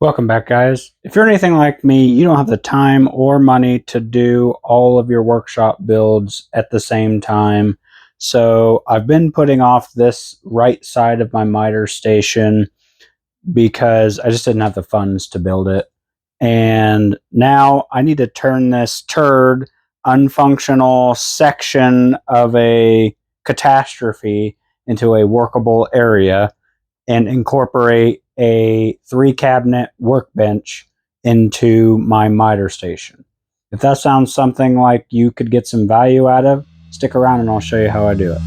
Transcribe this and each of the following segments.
Welcome back, guys. If you're anything like me, you don't have the time or money to do all of your workshop builds at the same time. So I've been putting off this right side of my miter station because I just didn't have the funds to build it. And now I need to turn this turd, unfunctional section of a catastrophe into a workable area and incorporate a 3-cabinet workbench into my miter station. If that sounds something like you could get some value out of, stick around and I'll show you how I do it.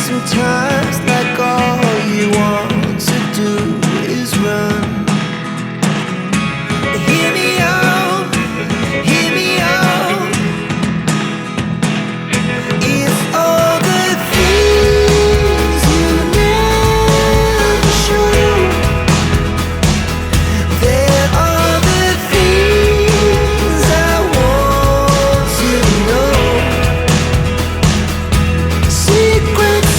Sometimes like all you want to do is run. Hear me out, hear me out. If all the things you never show, there are the things I want to know. Secrets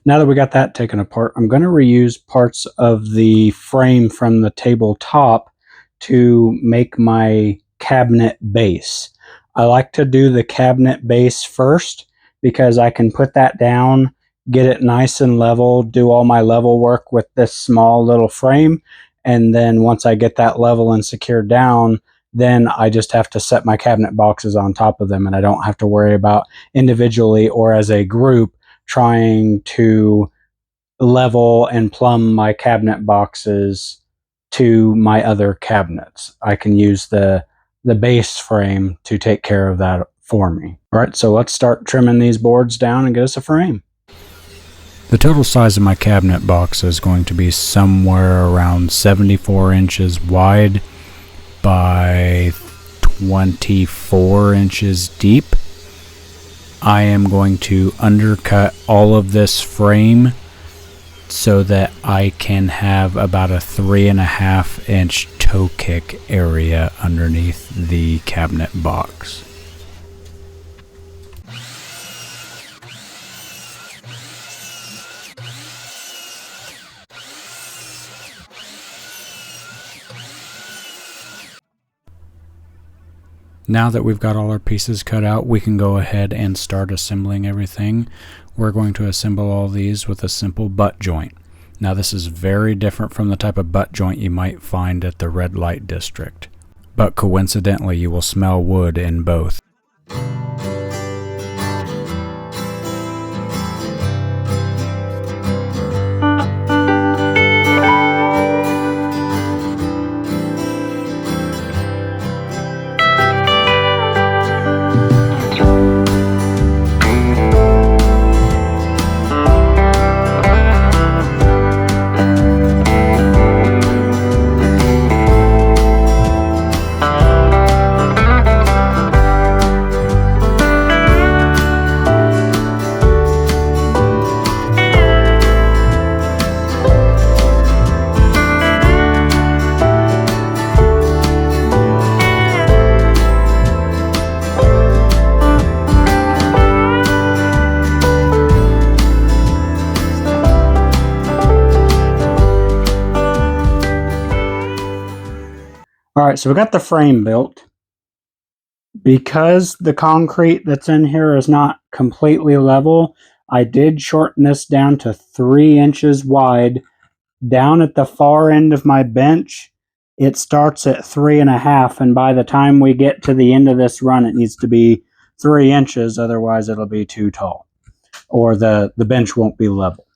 Now that we got that taken apart, I'm going to reuse parts of the frame from the tabletop to make my cabinet base. I like to do the cabinet base first because I can put that down, get it nice and level, do all my level work with this small little frame, and then once I get that level and secured down, then I just have to set my cabinet boxes on top of them, and I don't have to worry about individually or as a group trying to level and plumb my cabinet boxes to my other cabinets. I can use the base frame to take care of that for me. All right, so let's start trimming these boards down and get us a frame. The total size of my cabinet box is going to be somewhere around 74 inches wide by 24 inches deep. I am going to undercut all of this frame so that I can have about a 3.5 inch toe kick area underneath the cabinet box. Now that we've got all our pieces cut out, we can go ahead and start assembling everything. We're going to assemble all these with a simple butt joint. Now this is very different from the type of butt joint you might find at the red light district, but coincidentally you will smell wood in both. All right, so we got the frame built. Because the concrete that's in here is not completely level, I did shorten this down to 3 inches wide. Down at the far end of my bench, it starts at 3.5, and by the time we get to the end of this run, it needs to be 3 inches, otherwise it'll be too tall, or the bench won't be level.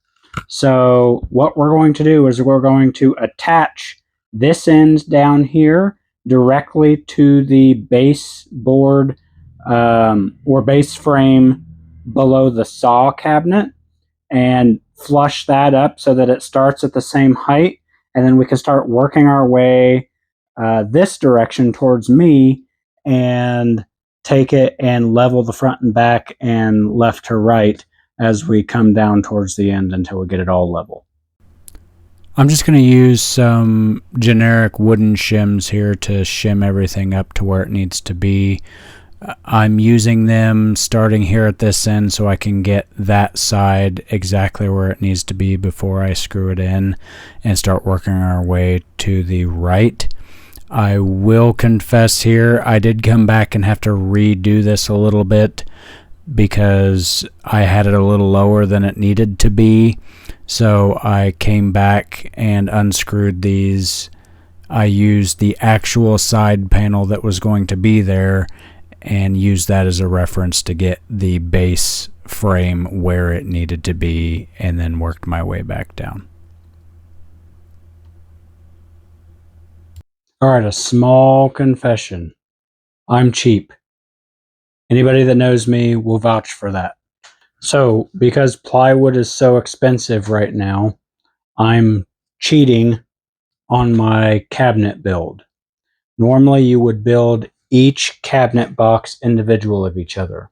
So what we're going to do is we're going to attach this end down here directly to the baseboard or base frame below the saw cabinet. And flush that up so that it starts at the same height, and then we can start working our way this direction towards me and take it and level the front and back and left to right as we come down towards the end until we get it all level. I'm just going to use some generic wooden shims here to shim everything up to where it needs to be. I'm using them starting here at this end so I can get that side exactly where it needs to be before I screw it in and start working our way to the right. I will confess here, I did come back and have to redo this a little bit because I had it a little lower than it needed to be. So I came back and unscrewed these. I used the actual side panel that was going to be there and used that as a reference to get the base frame where it needed to be, and then worked my way back down. All right, a small confession. I'm cheap. Anybody that knows me will vouch for that. So, because plywood is so expensive right now, I'm cheating on my cabinet build. Normally, you would build each cabinet box individual of each other.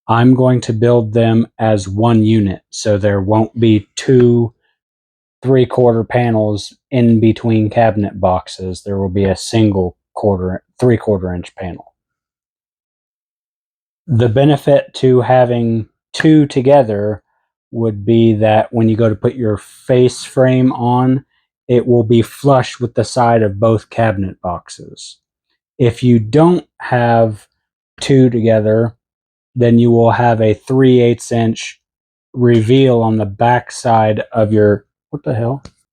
I'm going to build them as one unit, so there won't be 2 3/4 panels in between cabinet boxes. There will be a single 3/4 inch panel. The benefit to having 2 together would be that when you go to put your face frame on, it will be flush with the side of both cabinet boxes. If you don't have 2 together, then you will have a 3/8 inch reveal on the back side of your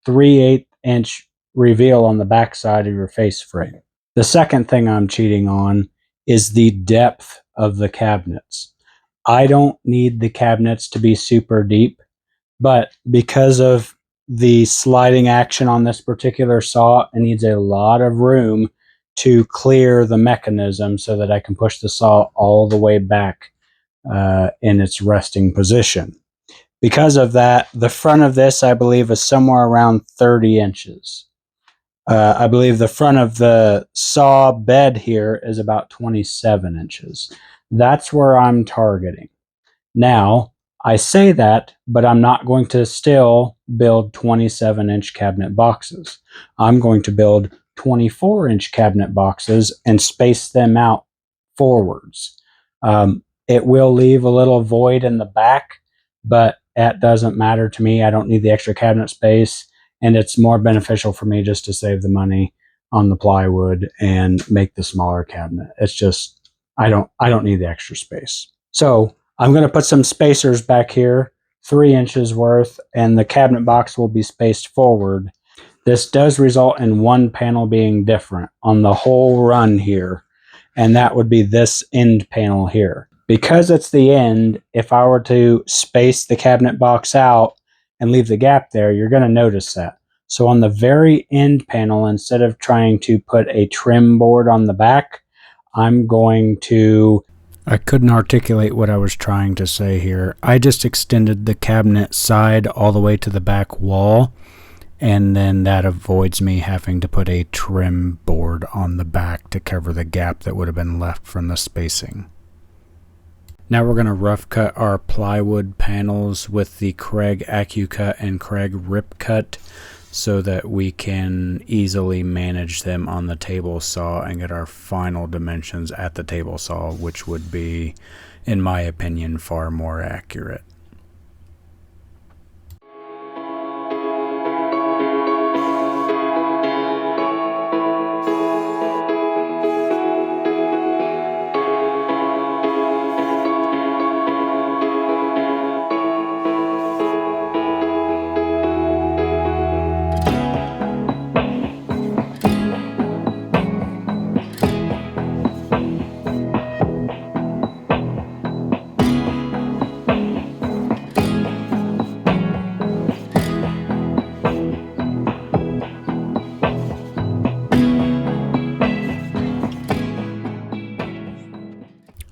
3/8 inch reveal on the back side of your face frame. The second thing I'm cheating on is the depth of the cabinets. I don't need the cabinets to be super deep, but because of the sliding action on this particular saw, it needs a lot of room to clear the mechanism so that I can push the saw all the way back in its resting position. Because of that, the front of this, I believe, is somewhere around 30 inches. I believe the front of the saw bed here is about 27 inches. That's where I'm targeting. Now, I say that, but I'm not going to still build 27-inch cabinet boxes. I'm going to build 24-inch cabinet boxes and space them out forwards. It will leave a little void in the back, but that doesn't matter to me. I don't need the extra cabinet space, and it's more beneficial for me just to save the money on the plywood and make the smaller cabinet. It's just I don't need the extra space. So I'm going to put some spacers back here, 3 inches worth, and the cabinet box will be spaced forward. This does result in one panel being different on the whole run here, and that would be this end panel here. Because it's the end, if I were to space the cabinet box out and leave the gap there, you're going to notice that. So on the very end panel, instead of trying to put a trim board on the back, I'm going to... I couldn't articulate what I was trying to say here. I just extended the cabinet side all the way to the back wall, and then that avoids me having to put a trim board on the back to cover the gap that would have been left from the spacing. Now we're going to rough cut our plywood panels with the Kreg AccuCut and Kreg Rip Cut so that we can easily manage them on the table saw and get our final dimensions at the table saw, which would be, in my opinion, far more accurate.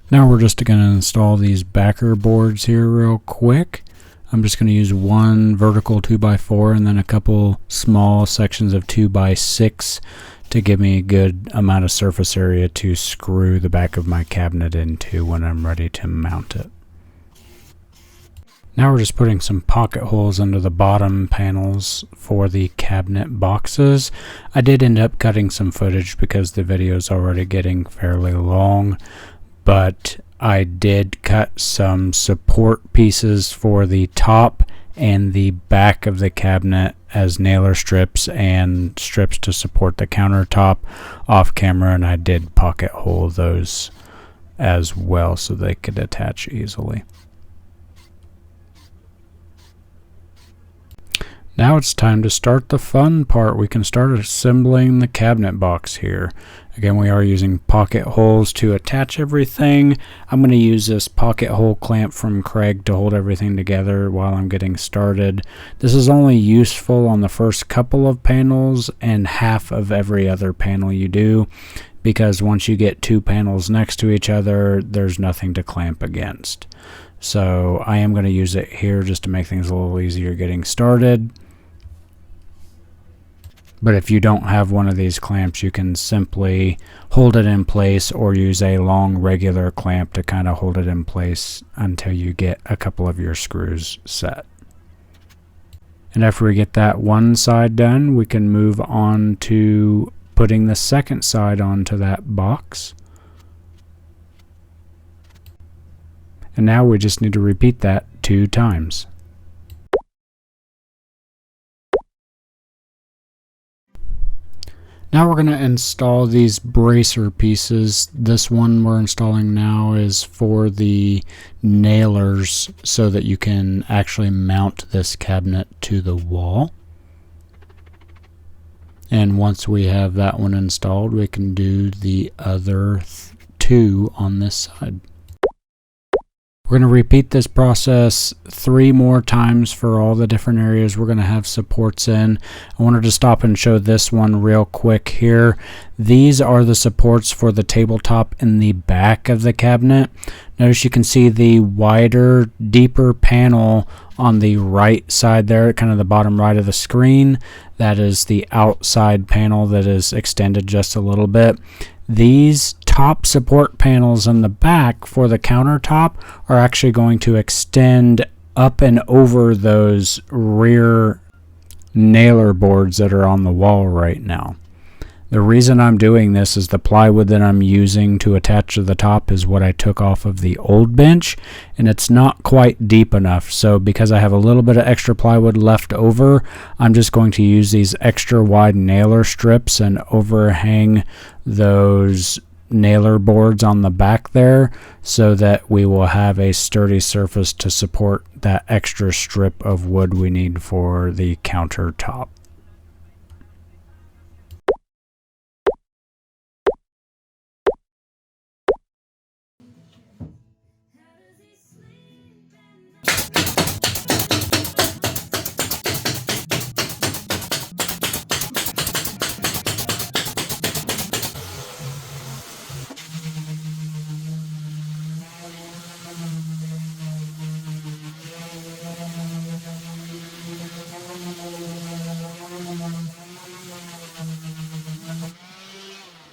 Now we're just going to install these backer boards here real quick. I'm just going to use one vertical 2x4 and then a couple small sections of 2x6 to give me a good amount of surface area to screw the back of my cabinet into when I'm ready to mount it. Now we're just putting some pocket holes under the bottom panels for the cabinet boxes. I did end up cutting some footage because the video is already getting fairly long, but I did cut some support pieces for the top and the back of the cabinet as nailer strips and strips to support the countertop off camera, and I did pocket hole those as well so they could attach easily. Now it's time to start the fun part. We can start assembling the cabinet box here. Again, we are using pocket holes to attach everything. I'm going to use this pocket hole clamp from Craig to hold everything together while I'm getting started. This is only useful on the first couple of panels and half of every other panel you do, because once you get two panels next to each other, there's nothing to clamp against. So I am going to use it here just to make things a little easier getting started. But if you don't have one of these clamps, you can simply hold it in place or use a long regular clamp to kind of hold it in place until you get a couple of your screws set. And after we get that one side done, we can move on to putting the second side onto that box. And now we just need to repeat that 2 times. Now we're going to install these bracer pieces. This one we're installing now is for the nailers so that you can actually mount this cabinet to the wall. And once we have that one installed, we can do the other 2 on this side. We're going to repeat this process 3 more times for all the different areas we're going to have supports in. I wanted to stop and show this one real quick here. These are the supports for the tabletop in the back of the cabinet. Notice you can see the wider, deeper panel on the right side there, kind of the bottom right of the screen. That is the outside panel that is extended just a little bit. These top support panels in the back for the countertop are actually going to extend up and over those rear nailer boards that are on the wall right now. The reason I'm doing this is the plywood that I'm using to attach to the top is what I took off of the old bench, and it's not quite deep enough. So because I have a little bit of extra plywood left over, I'm just going to use these extra wide nailer strips and overhang those nailer boards on the back there so that we will have a sturdy surface to support that extra strip of wood we need for the countertop.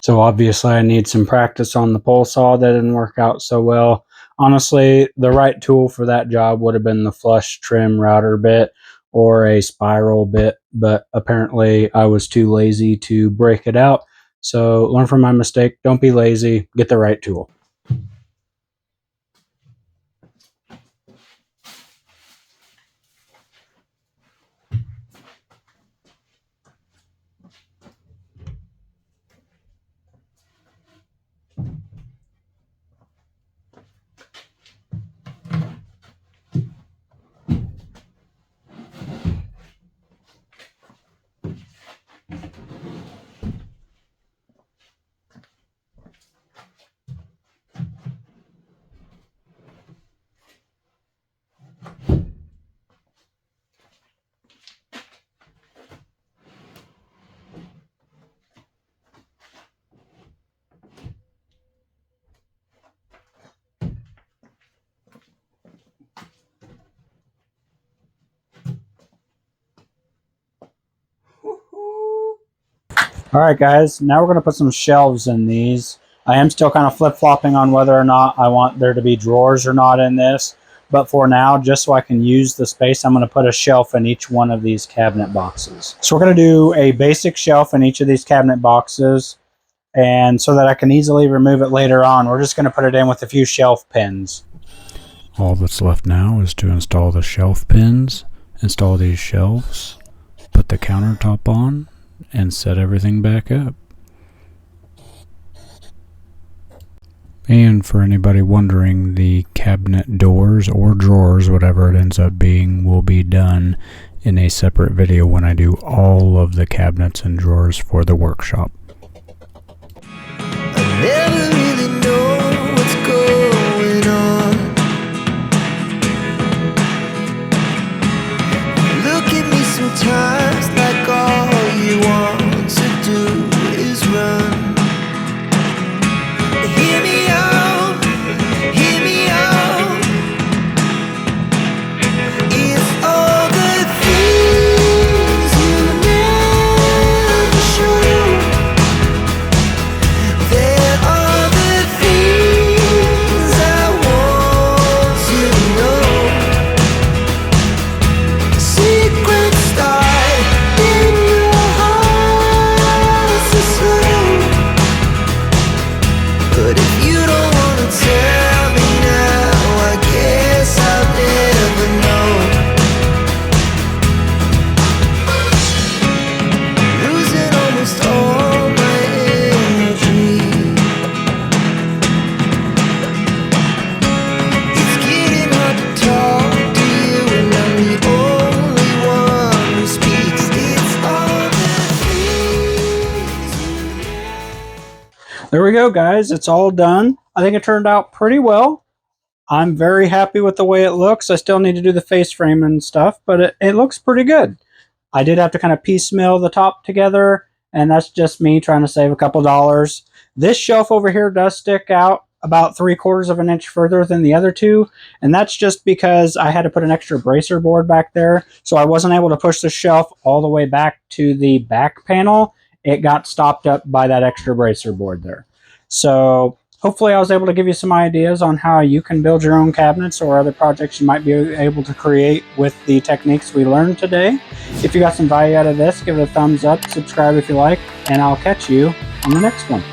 So obviously I need some practice on the pole saw. That didn't work out so well. Honestly, the right tool for that job would have been the flush trim router bit or a spiral bit, but apparently I was too lazy to break it out. So learn from my mistake. Don't be lazy. Get the right tool. All right, guys, now we're going to put some shelves in these. I am still kind of flip-flopping on whether or not I want there to be drawers or not in this. But for now, just so I can use the space, I'm going to put a shelf in each one of these cabinet boxes. So we're going to do a basic shelf in each of these cabinet boxes. And so that I can easily remove it later on, we're just going to put it in with a few shelf pins. All that's left now is to install the shelf pins, install these shelves, put the countertop on, and set everything back up. And for anybody wondering, the cabinet doors or drawers, whatever it ends up being, will be done in a separate video when I do all of the cabinets and drawers for the workshop. I never really know what's going on. Look at me sometimes like all you want to do is run. Hear me out, hear me out. It's all the things you never show. There are the things I want to know. Secrets start in your heart so slow. But if you don't wanna tell me now, I guess I'll never know. Losing almost all my energy. It's getting hard to talk to you, and I'm the only one who speaks. It's all the things you There we go, guys. It's all done. I think it turned out pretty well. I'm very happy with the way it looks. I still need to do the face frame and stuff, but it looks pretty good. I did have to kind of piecemeal the top together, and that's just me trying to save a couple dollars. This shelf over here does stick out about 3/4 of an inch further than the other two, and that's just because I had to put an extra bracer board back there, so I wasn't able to push the shelf all the way back to the back panel. It got stopped up by that extra bracer board there. So hopefully I was able to give you some ideas on how you can build your own cabinets or other projects you might be able to create with the techniques we learned today. If you got some value out of this, give it a thumbs up, subscribe if you like, and I'll catch you on the next one.